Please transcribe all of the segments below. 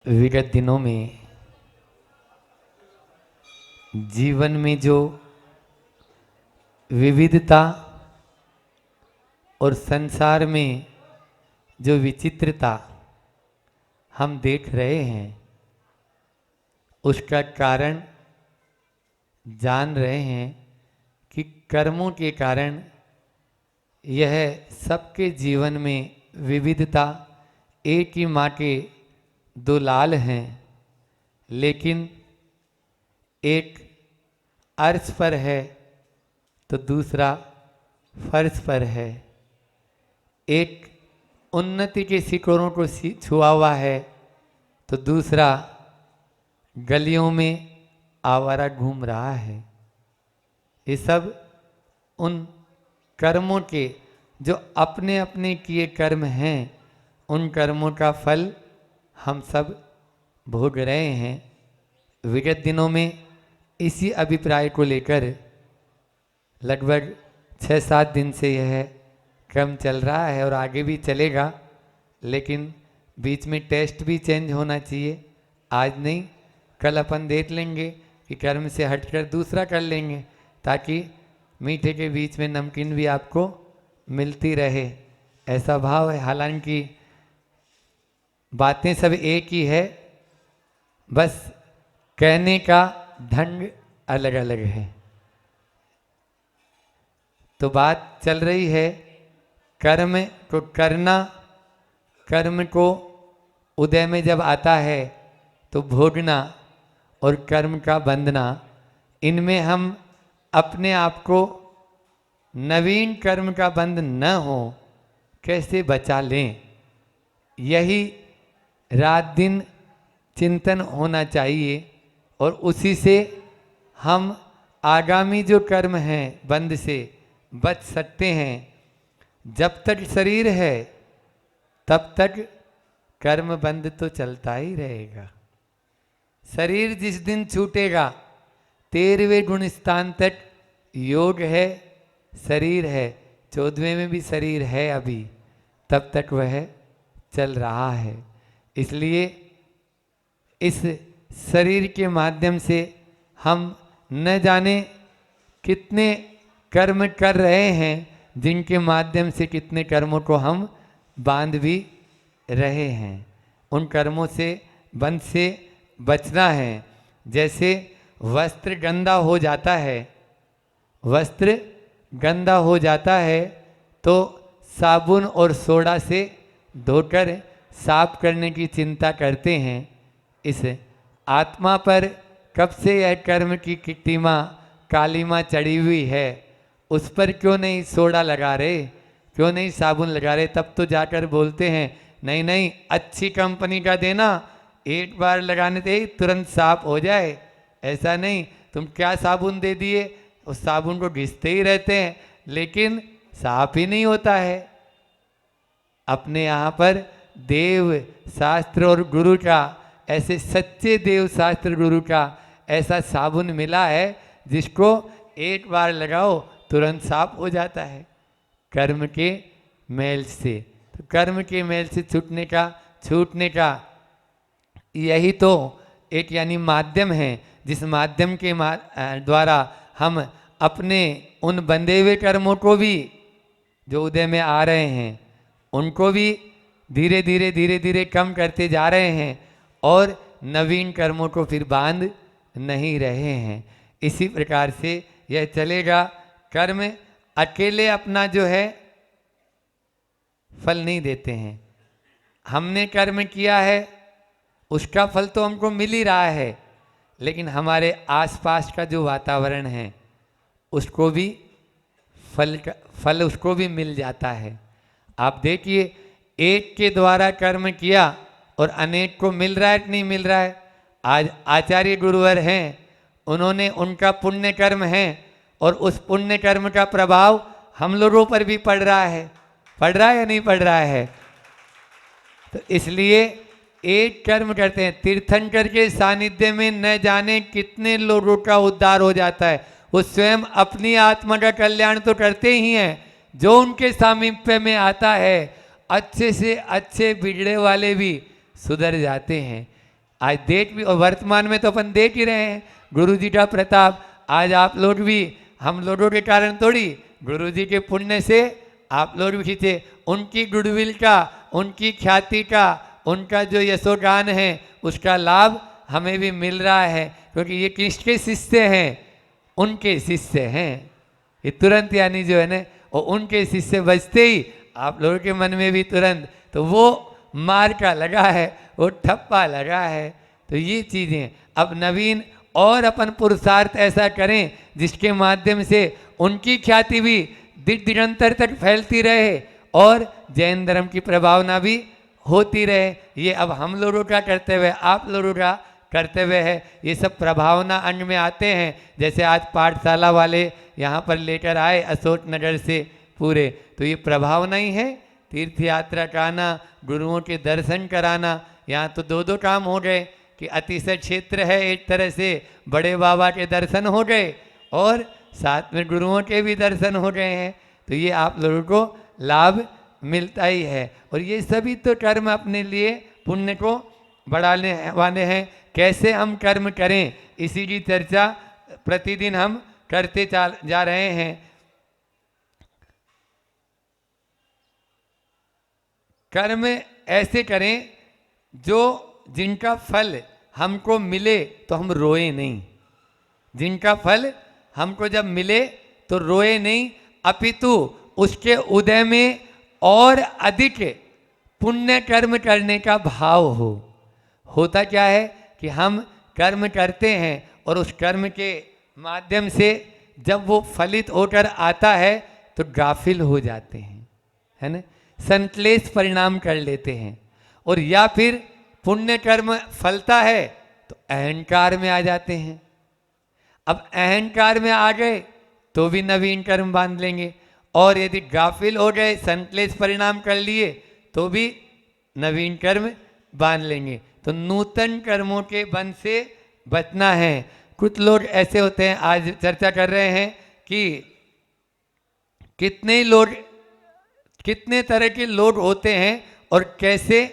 विगत दिनों में जीवन में जो विविधता और संसार में जो विचित्रता हम देख रहे हैं, उसका कारण जान रहे हैं कि कर्मों के कारण यह सबके जीवन में विविधता। एक ही माँ के दो लाल हैं, लेकिन एक अर्श पर है तो दूसरा फर्श पर है। एक उन्नति के शिखरों को छुआ हुआ है तो दूसरा गलियों में आवारा घूम रहा है। ये सब उन कर्मों के जो अपने अपने किए कर्म हैं, उन कर्मों का फल हम सब भोग रहे हैं। विगत दिनों में इसी अभिप्राय को लेकर लगभग 6-7 दिन से यह क्रम चल रहा है और आगे भी चलेगा, लेकिन बीच में टेस्ट भी चेंज होना चाहिए। आज नहीं, कल अपन देख लेंगे कि कर्म से हटकर दूसरा कर लेंगे, ताकि मीठे के बीच में नमकीन भी आपको मिलती रहे, ऐसा भाव है। हालांकि बातें सब एक ही है, बस कहने का ढंग अलग अलग है। तो बात चल रही है कर्म को करना, कर्म को उदय में जब आता है तो भोगना और कर्म का बंधना। इनमें हम अपने आप को नवीन कर्म का बंध न हो कैसे बचा लें, यही रात दिन चिंतन होना चाहिए। और उसी से हम आगामी जो कर्म हैं बंध से बच सकते हैं। जब तक शरीर है तब तक कर्म बंध तो चलता ही रहेगा। शरीर जिस दिन छूटेगा, 13वें गुण स्थान तक योग है, शरीर है, 14वें में भी शरीर है अभी, तब तक वह चल रहा है। इसलिए इस शरीर के माध्यम से हम न जाने कितने कर्म कर रहे हैं, जिनके माध्यम से कितने कर्मों को हम बांध भी रहे हैं। उन कर्मों से बंध से बचना है। जैसे वस्त्र गंदा हो जाता है, वस्त्र गंदा हो जाता है तो साबुन और सोडा से धोकर साफ करने की चिंता करते हैं। इस आत्मा पर कब से यह कर्म की कीटिमा कालीमा चढ़ी हुई है, उस पर क्यों नहीं सोडा लगा रहे, क्यों नहीं साबुन लगा रहे? तब तो जाकर बोलते हैं नहीं नहीं अच्छी कंपनी का देना, एक बार लगाने से ही तुरंत साफ हो जाए। ऐसा नहीं, तुम क्या साबुन दे दिए, उस साबुन को घिसते ही रहते हैं लेकिन साफ ही नहीं होता है। अपने यहाँ पर देव शास्त्र और गुरु का, ऐसे सच्चे देव शास्त्र गुरु का ऐसा साबुन मिला है जिसको एक बार लगाओ तुरंत साफ हो जाता है कर्म के मैल से। तो कर्म के मैल से छूटने का यही तो एक यानी माध्यम है, जिस माध्यम के द्वारा हम अपने उन बंधे हुए कर्मों को भी जो उदय में आ रहे हैं उनको भी धीरे धीरे कम करते जा रहे हैं और नवीन कर्मों को फिर बांध नहीं रहे हैं। इसी प्रकार से यह चलेगा। कर्म अकेले अपना जो है फल नहीं देते हैं। हमने कर्म किया है उसका फल तो हमको मिल ही रहा है, लेकिन हमारे आसपास का जो वातावरण है उसको भी फल उसको भी मिल जाता है। आप देखिए, एक के द्वारा कर्म किया और अनेक को मिल रहा है कि नहीं मिल रहा है। आज आचार्य गुरुवर हैं, उन्होंने उनका पुण्य कर्म है और उस पुण्य कर्म का प्रभाव हम लोगों पर भी पड़ रहा है या नहीं पड़ रहा है? तो इसलिए एक कर्म करते हैं, तीर्थंकर के सानिध्य में न जाने कितने लोगों का उद्धार हो जाता है। वो स्वयं अपनी आत्मा का कल्याण तो करते ही हैं, जो उनके सामीप्य में आता है अच्छे से अच्छे बिगड़े वाले भी सुधर जाते हैं। आज देख भी, और वर्तमान में तो अपन देख ही रहे हैं गुरु जी का प्रताप। आज आप लोग भी, हम लोगों के कारण थोड़ी, गुरु जी के पुण्य से आप लोग भी खींचे। उनकी गुडविल का, उनकी ख्याति का, उनका जो यशोगान है उसका लाभ हमें भी मिल रहा है, क्योंकि ये किसके शिष्य हैं? उनके शिष्य हैं। ये तुरंत यानी जो है ना, और उनके शिष्य बजते ही आप लोगों के मन में भी तुरंत तो वो मार का लगा है, वो ठप्पा लगा है। तो ये चीज़ें अब नवीन और अपन पुरुषार्थ ऐसा करें जिसके माध्यम से उनकी ख्याति भी दिग दिगंतर तक फैलती रहे और जैन धर्म की प्रभावना भी होती रहे। ये अब हम लोगों का कर्तव्य, आप लोगों का कर्तव्य है। ये सब प्रभावना अंग में आते हैं। जैसे आज पाठशाला वाले यहाँ पर लेकर आए अशोक नगर से पूरे, तो ये प्रभावना ही है। तीर्थ यात्रा कराना, गुरुओं के दर्शन कराना, यहाँ तो दो दो काम हो गए कि अतिशय क्षेत्र है, एक तरह से बड़े बाबा के दर्शन हो गए और साथ में गुरुओं के भी दर्शन हो गए हैं। तो ये आप लोगों को लाभ मिलता ही है। और ये सभी तो कर्म अपने लिए पुण्य को बढ़ाने वाले हैं। कैसे हम कर्म करें, इसी की चर्चा प्रतिदिन हम करते जा रहे हैं। कर्म ऐसे करें जो जिनका फल हमको मिले तो हम रोए नहीं, जिनका फल हमको जब मिले तो रोए नहीं, अपितु उसके उदय में और अधिक पुण्य कर्म करने का भाव हो। होता क्या है कि हम कर्म करते हैं और उस कर्म के माध्यम से जब वो फलित होकर आता है तो गाफिल हो जाते हैं, है ना, संश्लेष परिणाम कर लेते हैं। और या फिर पुण्य कर्म फलता है तो अहंकार में आ जाते हैं। अब अहंकार में आ गए तो भी नवीन कर्म बांध लेंगे, और यदि गाफिल हो गए, संश्लेष परिणाम कर लिए तो भी नवीन कर्म बांध लेंगे। तो नूतन कर्मों के बंध से बचना है। कुछ लोग ऐसे होते हैं, आज चर्चा कर रहे हैं कि कितने लोग, कितने तरह के लोग होते हैं और कैसे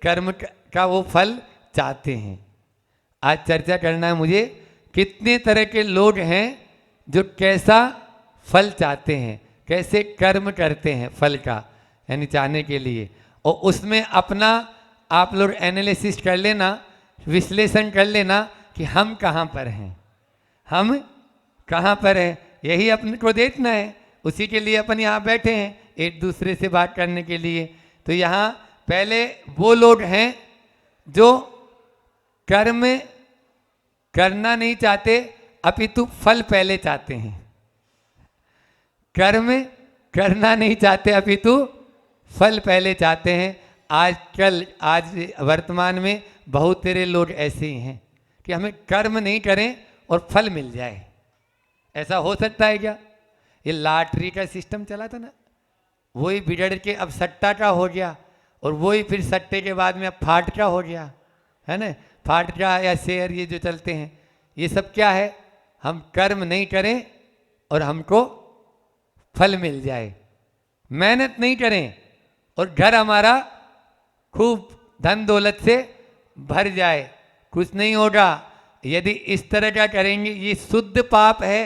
कर्म का वो फल चाहते हैं। आज चर्चा करना है मुझे, कितने तरह के लोग हैं जो कैसा फल चाहते हैं, कैसे कर्म करते हैं फल का यानी चाहने के लिए। और उसमें अपना आप लोग एनालिसिस कर लेना, विश्लेषण कर लेना कि हम कहाँ पर हैं, हम कहाँ पर हैं, यही अपने को देखना है। उसी के लिए अपन यहाँ बैठे हैं, एक दूसरे से बात करने के लिए। तो यहाँ पहले वो लोग हैं जो कर्म करना नहीं चाहते, अपितु फल पहले चाहते हैं। कर्म करना नहीं चाहते, अपितु फल पहले चाहते हैं। आजकल, आज वर्तमान में बहुत तेरे लोग ऐसे ही हैं कि हमें कर्म नहीं करें और फल मिल जाए। ऐसा हो सकता है क्या? ये लॉटरी का सिस्टम चला था ना, वही बिगड़ के अब सट्टा का हो गया, और वही फिर सट्टे के बाद में अब फाट का हो गया, है ना। फाट का या शेयर ये जो चलते हैं, ये सब क्या है? हम कर्म नहीं करें और हमको फल मिल जाए, मेहनत नहीं करें और घर हमारा खूब धन दौलत से भर जाए, कुछ नहीं होगा। यदि इस तरह का करेंगे, ये शुद्ध पाप है।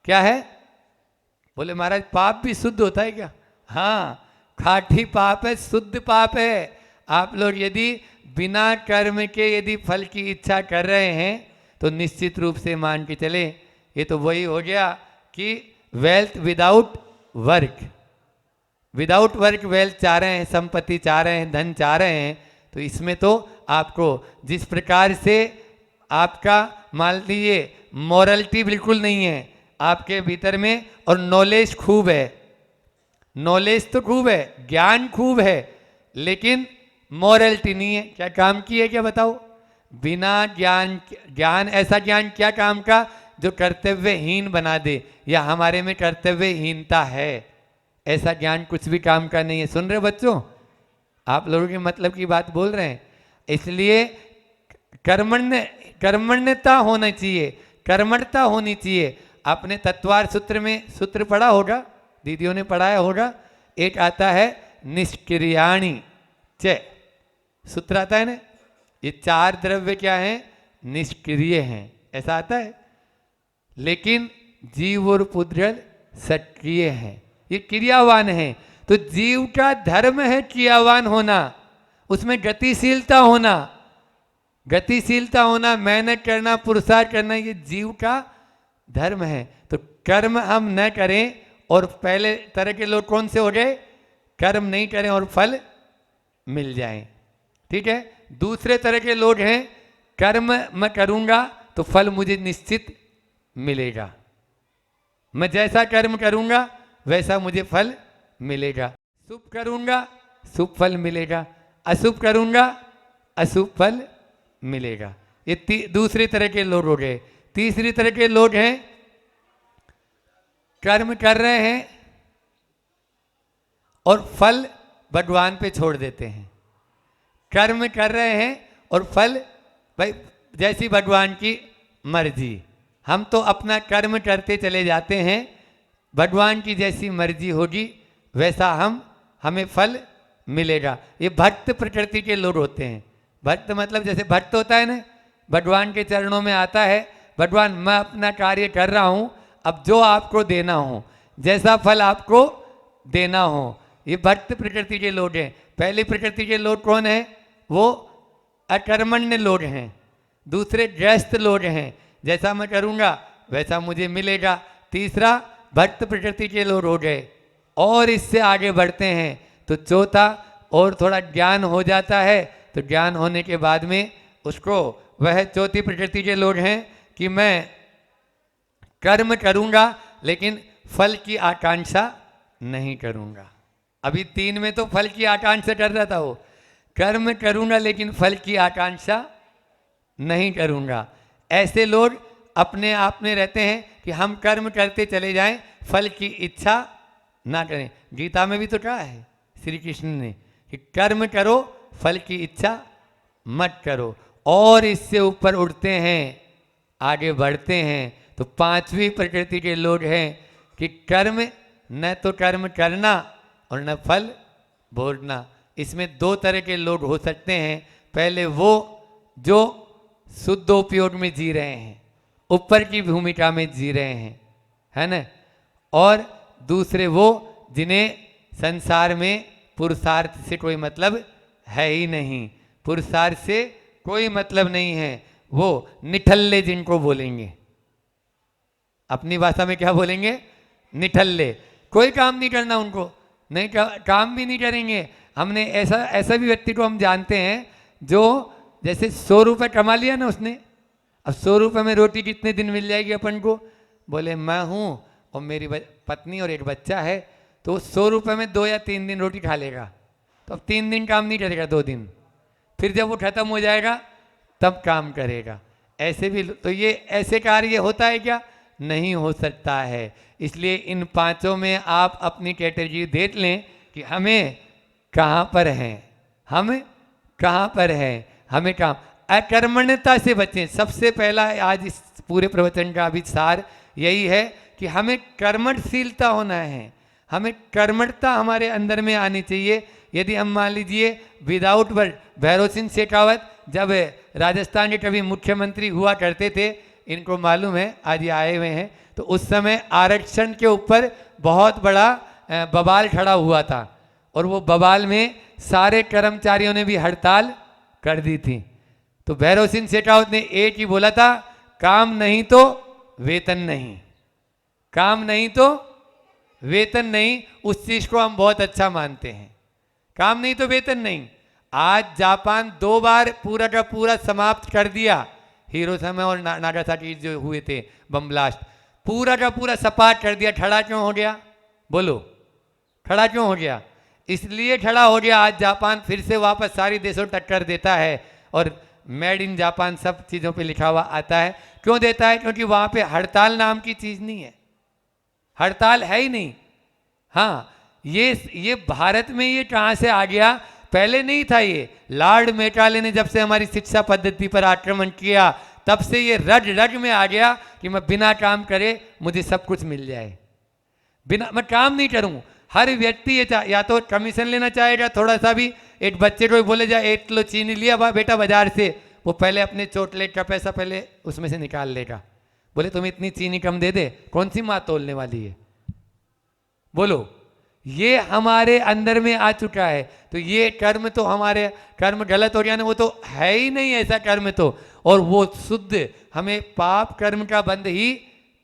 क्या है? बोले महाराज पाप भी शुद्ध होता है क्या? हाँ, खाटी पाप है, शुद्ध पाप है। आप लोग यदि बिना कर्म के यदि फल की इच्छा कर रहे हैं तो निश्चित रूप से मान के चले, ये तो वही हो गया कि wealth without work, without work wealth चाह रहे हैं, संपत्ति चाह रहे हैं, धन चाह रहे हैं। तो इसमें तो आपको जिस प्रकार से आपका मान लीजिए मॉरलिटी बिल्कुल नहीं है आपके भीतर में, और नॉलेज खूब है, नॉलेज तो खूब है, ज्ञान खूब है, लेकिन मॉरलिटी नहीं है। क्या काम की है? क्या बताओ? बिना ज्ञान, ज्ञान ऐसा ज्ञान क्या काम का जो कर्तव्यहीन बना दे, या हमारे में कर्तव्यहीनता है, ऐसा ज्ञान कुछ भी काम का नहीं है। सुन रहे बच्चों? आप लोगों के मतलब की बात बोल रहे हैं। इसलिए कर्मण्यता होना चाहिए, कर्मणता होनी चाहिए। आपने तत्वार सूत्र में सूत्र पढ़ा होगा, दीदियों ने पढ़ाया होगा, एक आता है निष्क्रियाणि च, सूत्र आता है ना, ये 4 द्रव्य क्या हैं? निष्क्रिय हैं, ऐसा आता है। लेकिन जीव और पुद्गल सक्रिय हैं, ये क्रियावान हैं। तो जीव का धर्म है क्रियावान होना, उसमें गतिशीलता होना। गतिशीलता होना, मेहनत करना, पुरुषार्थ करना, ये जीव का धर्म है। तो कर्म हम न करें, और पहले तरह के लोग कौन से हो गए? कर्म नहीं करें और फल मिल जाए, ठीक है। दूसरे तरह के लोग हैं, कर्म मैं करूंगा तो फल मुझे निश्चित मिलेगा, मैं जैसा कर्म करूंगा वैसा मुझे फल मिलेगा। शुभ करूंगा शुभ फल मिलेगा, अशुभ करूंगा अशुभ फल मिलेगा। ये दूसरी तरह के लोग हो गए। तीसरी तरह के लोग हैं, कर्म कर रहे हैं और फल भगवान पे छोड़ देते हैं। कर्म कर रहे हैं और फल भाई जैसी भगवान की मर्जी। हम तो अपना कर्म करते चले जाते हैं, भगवान की जैसी मर्जी होगी वैसा हमें फल मिलेगा। ये भक्त प्रकृति के लोग होते हैं। भक्त मतलब जैसे भक्त होता है ना, भगवान के चरणों में आता है, भगवान मैं अपना कार्य कर रहा हूँ, अब जो आपको देना हो, जैसा फल आपको देना हो, ये भक्त प्रकृति के लोग हैं। पहली प्रकृति के लोग कौन हैं? वो अकर्मण्य लोग हैं। दूसरे गृहस्थ लोग हैं, जैसा मैं करूँगा वैसा मुझे मिलेगा। तीसरा भक्त प्रकृति के लोग हो गए। और इससे आगे बढ़ते हैं तो चौथा, और थोड़ा ज्ञान हो जाता है, तो ज्ञान होने के बाद में उसको वह चौथी प्रकृति के लोग हैं कि मैं कर्म करूँगा लेकिन फल की आकांक्षा नहीं करूँगा। अभी 3 में तो फल की आकांक्षा कर रहा था वो, कर्म करूँगा लेकिन फल की आकांक्षा नहीं करूँगा। ऐसे लोग अपने आप में रहते हैं कि हम कर्म करते चले जाएं, फल की इच्छा ना करें। गीता में भी तो कहा है श्री कृष्ण ने कि कर्म करो फल की इच्छा मत करो। और इससे ऊपर उठते हैं, आगे बढ़ते हैं तो 5वीं प्रकृति के लोग हैं कि कर्म न तो कर्म करना और न फल भोगना। इसमें 2 तरह के लोग हो सकते हैं। पहले वो जो शुद्ध उपयोग में जी रहे हैं, ऊपर की भूमिका में जी रहे हैं, है ना। और दूसरे वो जिन्हें संसार में पुरुषार्थ से कोई मतलब है ही नहीं, पुरुषार्थ से कोई मतलब नहीं है, वो निठल्ले जिनको बोलेंगे। अपनी भाषा में क्या बोलेंगे? निठल्ले। कोई काम नहीं करना उनको, नहीं काम भी नहीं करेंगे। हमने ऐसा भी व्यक्ति को हम जानते हैं जो जैसे 100 रुपये कमा लिया ना उसने, अब 100 रुपये में रोटी कितने दिन मिल जाएगी अपन को? बोले मैं हूँ और मेरी पत्नी और एक बच्चा है, तो 100 रुपये में 2 या 3 दिन रोटी खा लेगा। तो अब 3 दिन काम नहीं करेगा, 2 दिन, फिर जब वो खत्म हो जाएगा तब काम करेगा। ऐसे भी तो ये ऐसे कार्य होता है क्या? नहीं हो सकता है। इसलिए इन 5 में आप अपनी कैटेगरी देख लें कि हमें कहाँ पर हैं, हम कहाँ पर हैं, हमें काम अकर्मण्यता से बचें। सबसे पहला आज इस पूरे प्रवचन का भी सार यही है कि हमें कर्मशीलता होना है, हमें कर्मठता हमारे अंदर में आनी चाहिए। यदि हम मान लीजिए विदाउट भैरव सिंह शेखावत जब राजस्थान के कभी मुख्यमंत्री हुआ करते थे, इनको मालूम है आज ये आए हुए हैं, तो उस समय आरक्षण के ऊपर बहुत बड़ा बवाल खड़ा हुआ था और वो बवाल में सारे कर्मचारियों ने भी हड़ताल कर दी थी। तो भैरव सिंह शेखावत ने एक ही बोला था, काम नहीं तो वेतन नहीं, काम नहीं तो वेतन नहीं। उस चीज को हम बहुत अच्छा मानते हैं, काम नहीं तो वेतन नहीं। आज जापान 2 बार पूरा का पूरा समाप्त कर दिया, हिरोशिमा और नागासाकी जो हुए थे बम ब्लास्ट, पूरा का पूरा सपाट कर दिया। खड़ा क्यों हो गया? बोलो, खड़ा क्यों हो गया? इसलिए खड़ा हो गया, आज जापान फिर से वापस सारी देशों टक्कर देता है और मेड इन जापान सब चीज़ों पे लिखा हुआ आता है। क्यों देता है? क्योंकि वहाँ पे हड़ताल नाम की चीज़ नहीं है, हड़ताल है ही नहीं। हाँ, ये भारत में ये कहाँ से आ गया? पहले नहीं था ये। लॉर्ड मेकाले ने जब से हमारी शिक्षा पद्धति पर आक्रमण किया, तब से ये रग रग में आ गया कि मैं बिना काम करे मुझे सब कुछ मिल जाए, बिना मैं काम नहीं करूं। हर व्यक्ति ये या तो कमीशन लेना चाहेगा थोड़ा सा भी, एक बच्चे को बोले जाए 1 किलो चीनी लिया बेटा बाजार से, वो पहले अपने चॉकलेट का पैसा पहले उसमें से निकाल लेगा। बोले तुम इतनी चीनी कम दे दे, कौन सी माँ तोलने वाली है? बोलो, ये हमारे अंदर में आ चुका है। तो ये कर्म तो हमारे कर्म गलत हो गया ना, वो तो है ही नहीं ऐसा कर्म तो, और वो शुद्ध हमें पाप कर्म का बंध ही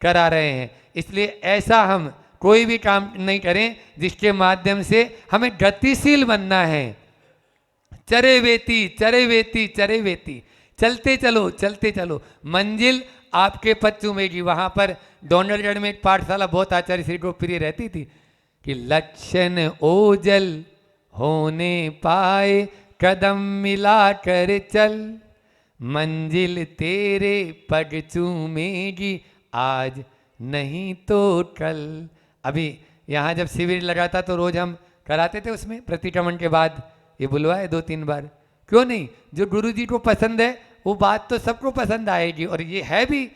करा रहे हैं। इसलिए ऐसा हम कोई भी काम नहीं करें जिसके माध्यम से हमें गतिशील बनना है। चरे वेती चरे वेती चरे वेती, चलते चलो चलते चलो, मंजिल आपके पद चूमेगी। वहां पर डोंगरगढ़ में एक पाठशाला बहुत आचार्य श्री को प्रिय रहती थी कि लक्षण ओजल होने पाए, कदम मिला कर चल, मंजिल तेरे पग चूमेगी, आज नहीं तो कल। अभी यहाँ जब शिविर लगाता तो रोज हम कराते थे, उसमें प्रतिक्रमण के बाद ये बुलवाए 2-3 बार। क्यों नहीं? जो गुरु जी को पसंद है वो बात तो सबको पसंद आएगी। और ये है भी,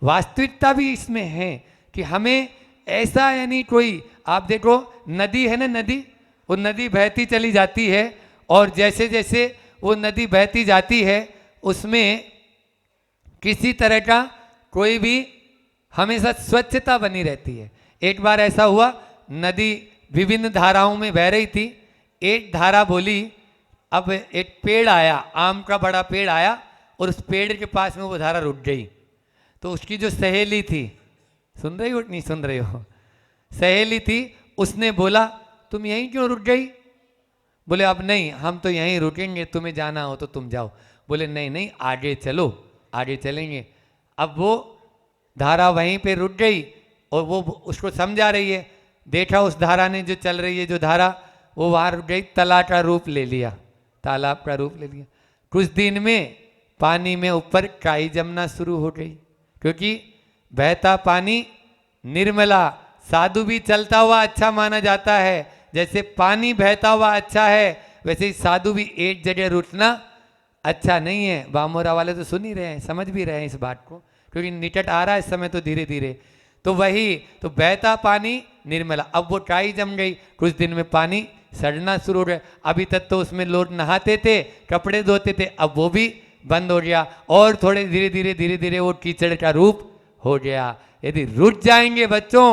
वास्तविकता भी इसमें है कि हमें ऐसा, यानी कोई, आप देखो नदी है ना, नदी, वो नदी बहती चली जाती है, और जैसे जैसे वो नदी बहती जाती है उसमें किसी तरह का कोई भी हमेशा स्वच्छता बनी रहती है। एक बार ऐसा हुआ, नदी विभिन्न धाराओं में बह रही थी, एक धारा बोली, अब एक पेड़ आया, आम का बड़ा पेड़ आया, और उस पेड़ के पास में वो धारा रुक गई। तो उसकी जो सहेली थी, सुन रही हो नहीं सुन रही हो, सहेली थी, उसने बोला तुम यहीं क्यों रुक गई? बोले अब नहीं, हम तो यहीं रुकेंगे, तुम्हें जाना हो तो तुम जाओ। बोले नहीं नहीं, आगे चलो, आगे चलेंगे। अब वो धारा वहीं पे रुक गई, और वो उसको समझा रही है। देखा उस धारा ने, जो चल रही है जो धारा, वो वहाँ रुक गई, तालाब का रूप ले लिया, तालाब का रूप ले लिया। कुछ दिन में पानी में ऊपर काई जमना शुरू हो गई, क्योंकि बहता पानी निर्मला, साधु भी चलता हुआ अच्छा माना जाता है। जैसे पानी बहता हुआ अच्छा है, वैसे ही साधु भी एक जगह रुकना अच्छा नहीं है। बामोरा वाले तो सुन ही रहे हैं, समझ भी रहे हैं इस बात को, क्योंकि निकट आ रहा है इस समय तो धीरे धीरे। तो वही तो बहता पानी निर्मला, अब वो काई जम गई, कुछ दिन में पानी सड़ना शुरू हो गया। अभी तक तो उसमें लोग नहाते थे, कपड़े धोते थे, अब वो भी बंद हो गया, और थोड़े धीरे धीरे धीरे धीरे वो कीचड़ का रूप हो गया। यदि रुक जाएंगे बच्चों,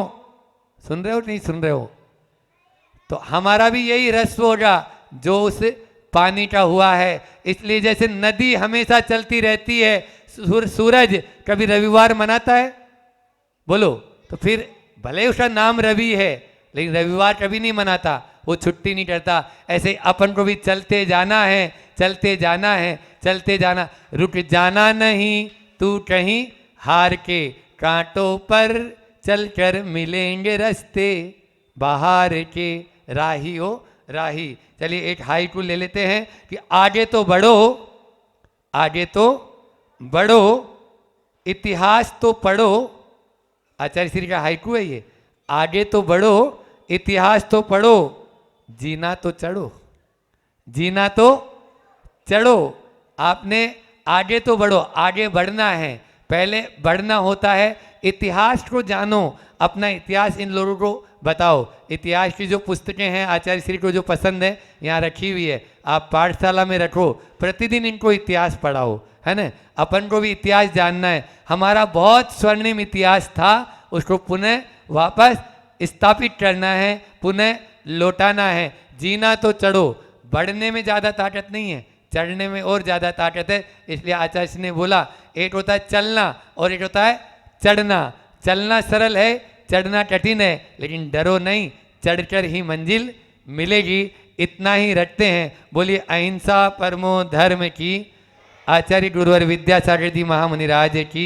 सुन रहे हो नहीं सुन रहे हो, तो हमारा भी यही रस्व होगा जो उस पानी का हुआ है। इसलिए जैसे नदी हमेशा चलती रहती है, सूरज कभी रविवार मनाता है? बोलो, तो फिर भले उसका नाम रवि है, लेकिन रविवार कभी नहीं मनाता, वो छुट्टी नहीं करता। ऐसे ही अपन को भी चलते जाना है, चलते जाना है, चलते जाना, रुक जाना नहीं तू कहीं हार के, कांटों पर चलकर मिलेंगे रास्ते बाहर के, राही हो राही। चलिए एक हाइकू ले लेते हैं कि आगे तो बढ़ो, आगे तो बढ़ो, इतिहास तो पढ़ो। आचार्य श्री का हाइकू है ये, आगे तो बढ़ो, इतिहास तो पढ़ो, जीना तो चढ़ो, जीना तो चढ़ो। आपने आगे तो बढ़ो, आगे बढ़ना है, पहले बढ़ना होता है। इतिहास को जानो, अपना इतिहास इन लोगों को बताओ। इतिहास की जो पुस्तकें हैं आचार्य श्री को जो पसंद है यहाँ रखी हुई है, आप पाठशाला में रखो, प्रतिदिन इनको इतिहास पढ़ाओ, है ना। अपन को भी इतिहास जानना है, हमारा बहुत स्वर्णिम इतिहास था, उसको पुनः वापस स्थापित करना है, पुनः लौटाना है। जीना तो चढ़ो, बढ़ने में ज़्यादा ताकत नहीं है, चढ़ने में और ज़्यादा ताकत है। इसलिए आचार्य ने बोला, एक होता है चलना और एक होता है चढ़ना। चलना सरल है, चढ़ना कठिन है, लेकिन डरो नहीं, चढ़कर ही मंजिल मिलेगी। इतना ही रखते हैं। बोलिए अहिंसा परमो धर्म की। आचार्य गुरुवर विद्यासागर जी महामुनि राज की।